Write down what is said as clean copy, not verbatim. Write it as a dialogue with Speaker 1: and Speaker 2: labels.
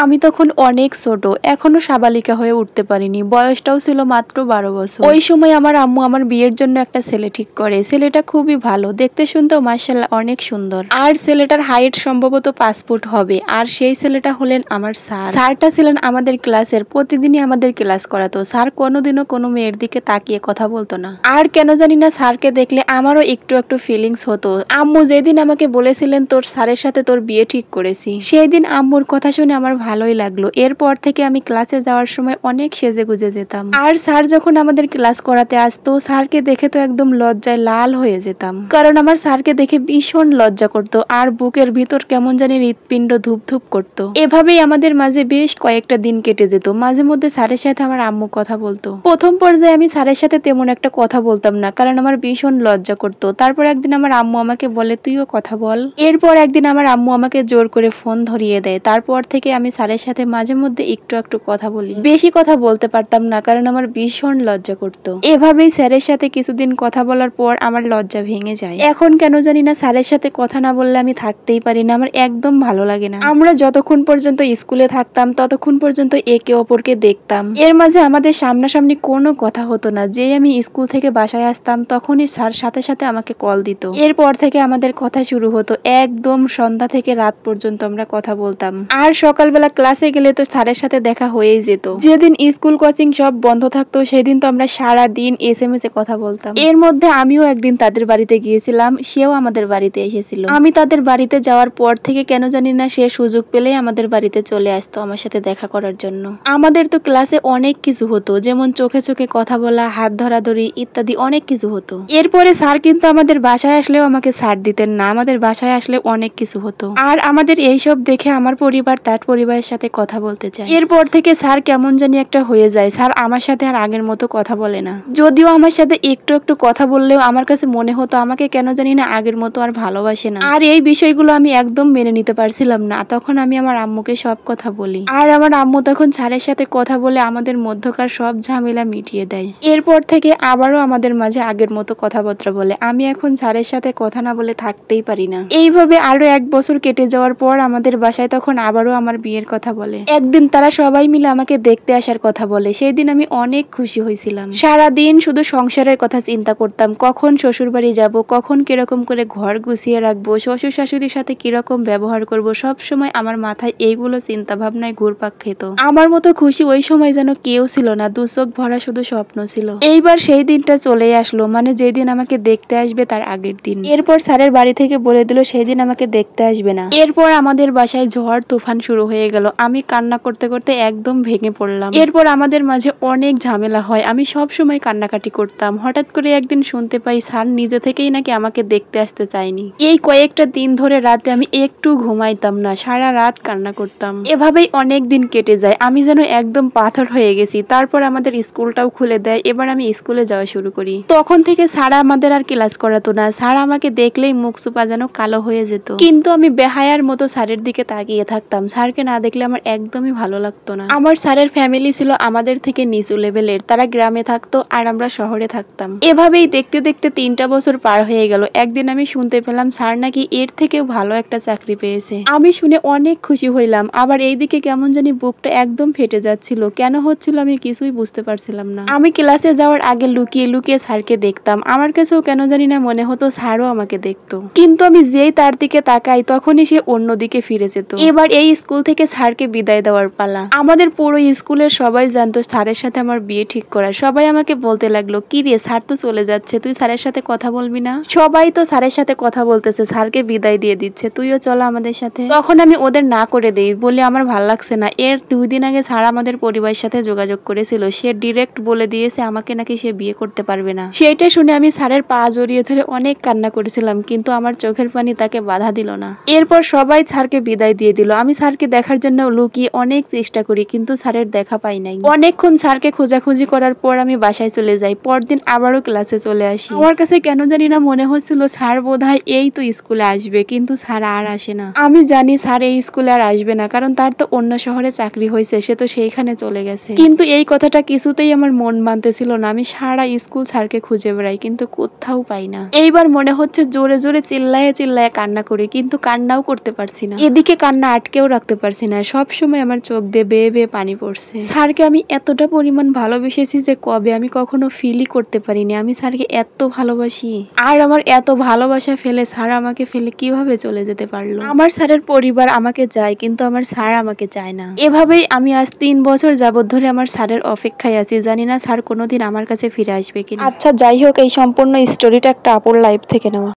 Speaker 1: আমি তখন অনেক ছোট, এখনো সাবালিকা হয়ে উঠতে পারিনি, বয়সটাও ছিল মাত্র 12 বছর। ওই সময় আমার আম্মু আমার বিয়ের জন্য একটা ছেলে ঠিক করে। ছেলেটা খুবই ভালো, দেখতে শুনতেও মাশাআল্লাহ অনেক সুন্দর। আর ছেলেটার হাইট সম্ভবত 5 ফুট হবে। আর সেই ছেলেটা হলেন আমার স্যার। স্যারটা ছিলেন আমাদের ক্লাসের, প্রতিদিনই আমাদের ক্লাস করাতো। স্যার কোনোদিনও কোনো মেয়ের দিকে তাকিয়ে কথা বলতো না। আর কেন জানি না স্যারকে দেখলে আমারও একটু একটু ফিলিংস হতো। আম্মু যেদিন আমাকে বলেছিলেন তোর স্যারের সাথে তোর বিয়ে ঠিক করেছি, সেই দিন আম্মুর কথা শুনে আমার ভালোই লাগলো। এরপর থেকে আমি ক্লাসে যাওয়ার সময় অনেক সেজে গুজে যেতাম। আর স্যার যখন আমাদের ক্লাস করাতে আসতো, স্যারকে দেখে তো একদম লজ্জায় লাল হয়ে যেতাম, কারণ আমার স্যারকে দেখে ভীষণ লজ্জা করতো আর বুকের ভিতর কেমন জানি হৃৎপিণ্ড ধুপ ধুপ করতো। এভাবেই আমাদের মাঝে বেশ কয়েকটা দিন কেটে যেত। মাঝে মধ্যে স্যারের সাথে আমার আম্মু কথা বলতো। প্রথম পর্যায়ে আমি স্যারের সাথে তেমন একটা কথা বলতাম না, কারণ আমার ভীষণ লজ্জা করতো। তারপর একদিন আমার আম্মু আমাকে বলে তুইও কথা বল। এরপর একদিন আমার আম্মু আমাকে জোর করে ফোন ধরিয়ে দেয়। তারপর থেকে আমি স্যারের সাথে মাঝে মধ্যে একটু একটু কথা বলি। বেশি কথা বলতে পারতাম না, কারণ আমার ভীষণ লজ্জা করতো। এভাবেই স্যারের সাথে কিছুদিন কথা বলার পর আমার লজ্জা ভেঙে যায়। এখন কেন জানি না স্যারের সাথে কথা না বললে আমি থাকতেই পারি না, আমার একদম ভালো লাগে না। আমরা যতক্ষণ পর্যন্ত স্কুলে থাকতাম ততক্ষণ পর্যন্ত একে অপরকে দেখতাম। এর মাঝে আমাদের সামনাসামনি কোনো কথা হতো না। যেই আমি স্কুল থেকে বাসায় আসতাম তখনই স্যার সাথে সাথে আমাকে কল দিত। এরপর থেকে আমাদের কথা শুরু হতো। একদম সন্ধ্যা থেকে রাত পর্যন্ত আমরা কথা বলতাম। আর সকালবেলা ক্লাসে গেলে তো স্যারের সাথে দেখা হয়েই যেত। যেদিন স্কুল কোচিং সব বন্ধ থাকতো সেদিন তো আমরা সারা দিন SMS এ কথা বলতাম। এর মধ্যে আমিও একদিন তাদের বাড়িতে গিয়েছিলাম, সেও আমাদের বাড়িতে এসেছিল। আমি তাদের বাড়িতে যাওয়ার পর থেকে কেন জানি না সে সুযোগ পেলেই আমাদের বাড়িতে চলে আসতো আমার সাথে দেখা করার জন্য। আমাদের তো ক্লাসে অনেক কিছু হতো, যেমন চোখে চোখে কথা বলা, হাত ধরাধরি ইত্যাদি অনেক কিছু হতো। এরপরে স্যার কিন্তু আমাদের বাসায় আসলেও আমাকে ছাড় দিতেন না, আমাদের বাসায় আসলে অনেক কিছু হতো। আর আমাদের এইসব দেখে আমার পরিবার তার পরিবারের সাথে কথা বলতে চায়। এরপর থেকে স্যার কেমন জানি একটা হয়ে যায়। স্যার আমার সাথে আর আগের মতো কথা বলে না। যদিও আমার সাথে একটু একটু কথা বললেও আমার কাছে মনে হতো আমাকে কেন জানি না আগের মতো আর ভালোবাসে না। আর এই বিষয়গুলো আমি একদম মেনে নিতে পারছিলাম না। তখন আমি আমার আম্মুকে সব কথা বলি, আর আমার আম্মু তখন স্যারের সাথে কথা বলে আমাদের মধ্যকার সব ঝামেলা মিটিয়ে দেয়। এরপর থেকে আবারও আমাদের মাঝে আগের মতো কথাবার্তা বলে। আমি এখন স্যারের সাথে কথা না বলে থাকতেই পারি না। এইভাবে আরো 1 বছর কেটে যাওয়ার পর আমাদের বাসায় তখন আবারও আমার বিয়ের কথা বলে। একদিন তারা সবাই মিলে আমাকে দেখতে আসার কথা বলে। সেই দিন আমি অনেক খুশি হয়েছিলাম। সারাদিন শুধু সংসারের কথা চিন্তা করতাম, কখন শ্বশুর বাড়ি যাব, কখন কিরকম করে ঘর গুছিয়ে রাখবো, শ্বশুর শাশুড়ির সাথে কিরকম ব্যবহার করব। সব সময় আমার মাথায় এইগুলো চিন্তা ভাবনায় ঘুরপাক খেত। আমার মতো খুশি ওই সময় যেন কেউ ছিল না, দু চোখ ভরা শুধু স্বপ্ন ছিল। এইবার সেই দিনটা চলেই আসলো, মানে যেই দিন আমাকে দেখতে আসবে তার আগের দিন। এরপর স্যারের বাড়ি থেকে বলে দিল সেই দিন আমাকে দেখতে আসবে না। এরপর আমাদের বাসায় ঝড় তুফান শুরু হয়ে গেল। আমি কান্না করতে করতে একদম ভেঙে পড়লাম। এরপর আমাদের মাঝে অনেক ঝামেলা হয়। আমি সব সময় কান্নাকাটি করতাম। হঠাৎ করে একদিন শুনতে পাই স্যার নিজে থেকেই নাকি আমাকে দেখতে আসতে চায়নি। এই কয়েকটা দিন ধরে রাতে আমি একটু ঘুমাইতাম না, সারা রাত কান্না করতাম। এভাবেই অনেক দিন কেটে যায়। আমি যেন একদম পাথর হয়ে গেছি। তারপর আমাদের স্কুলটাও খুলে দেয়। এবার আমি স্কুলে যাওয়া শুরু করি। তখন থেকে স্যার আমাদের আর ক্লাস করাতো না। স্যার আমাকে দেখলেই মুখ চুপা যেন কালো হয়ে যেত। কিন্তু আমি বেহায়ার মতো স্যারের দিকে তাকিয়ে থাকতাম। স্যারকে না দেখলে আমার একদমই ভালো লাগতো না। আমার স্যারের ফ্যামিলি ছিল আমাদের থেকে নিচু লেভেলের। তারা গ্রামে থাকতো আর আমরা শহরে থাকতাম। এভাবেই দেখতে দেখতে 3টা বছর পার হয়ে গেল। একদিন আমি শুনতে পেলাম স্যার নাকি এর থেকেও ভালো একটা চাকরি পেয়েছে। আমি শুনে অনেক খুশি হইলাম। আবার এইদিকে কেমন জানি বুকটা একদম ফেটে যাচ্ছিল। কেন হচ্ছিল আমি কিছুই বুঝতে পারছিলাম না। আমি ক্লাসে যাওয়ার আগে লুকিয়ে লুকিয়ে স্যারকে দেখতাম। আমার কাছেও কেন জানি না মনে হতো স্যারও আমাকে দেখতো। কিন্তু আমি যেই তার দিকে তাকাই তখনই সে অন্যদিকে ফিরে যেত। এবার এই স্কুল থেকে স্যারকে বিদায় দেওয়ার পালা। আমাদের পুরো স্কুলের সবাই জানতো স্যারের সাথে আমার বিয়ে ঠিক করা। সবাই আমাকে বলতে লাগলো কি রে, স্যার তো চলে যাচ্ছে, তুই স্যারের সাথে কথা বলবি না? সবাই তো স্যারের সাথে কথা বলতেছে, স্যারকে বিদায় দিয়ে দিচ্ছে, তুইও চল আমাদের সাথে। তখন আমি ওদের না করে দেই, বলে আমার ভাল লাগছে না। এর 2 দিন আগে স্যার আমাদের পরিবারের সাথে যোগাযোগ করেছিল। সে ডিরেক্ট বলে দিয়েছে আমাকে নাকি সে বিয়ে করতে পারবে না। সেইটা শুনে আমি স্যারের পা জড়িয়ে ধরে অনেক কান্না করেছিলাম, কিন্তু আমার চোখের পানি তাকে বাধা দিল না। এরপর সবাই স্যারকে বিদায় দিয়ে দিল। আমি স্যারকে দেখার জন্য লুকিয়ে অনেক চেষ্টা করি, কিন্তু স্যারের দেখা পাই নাই। অনেকক্ষণ স্যারকে খোঁজাখুঁজি করার পর আমি বাসায় চলে যাই। পরদিন আবারও ক্লাসে চলে আসি। আমার কাছে কেন জানি না মনে হচ্ছিল স্যার বোধহয় এই তো স্কুলে আসবে, কিন্তু স্যার আর আসে না। আমি জানি স্যার এই স্কুলে আর আসবে না, কারণ তার তো অন্য শহরে চাকরি হয়েছে, সে তো সেইখানে চলে গেছে। কিন্তু এই কথাটা কিছুতেই আমার মন মানতেছিল না। আমি সারা স্কুল স্যারকে খুঁজে বেড়াই, কিন্তু কোথাও পাই না। এইবার মনে হচ্ছে জোরে জোরে চিল্লায়ে চিল্লায়ে কান্না করি, কিন্তু কান্নাও করতে পারছি না। এদিকে কান্না আটকেও রাখতে পারছি না, সব সময় আমার চোখ দিয়ে বেয়ে বেয়ে পানি পড়ছে। স্যারকে আমি এতটা পরিমাণ ভালোবেসেছি যে কবে আমি কখনো ফিলই করতে পারিনি আমি স্যারকে এত ভালোবাসি। আর আমার এত ভালোবাসা ফেলে স্যার আমাকে ফেলে কিভাবে চলে যেতে পারলো। আমার স্যারের পরিবার আমাকে চায় কিন্তু আমার স্যার আমাকে চায় না। এভাবেই আমি আজ 3 বছর যাবত ধরে আমার স্যারের অপেক্ষায় আছি, জানি না স্যার কোনোদিন আমার কাছে ফিরে আসবে কিনা। আচ্ছা যাই হোক, এই সম্পূর্ণ স্টোরিটা একটা আপুর লাইফ থেকে নেওয়া।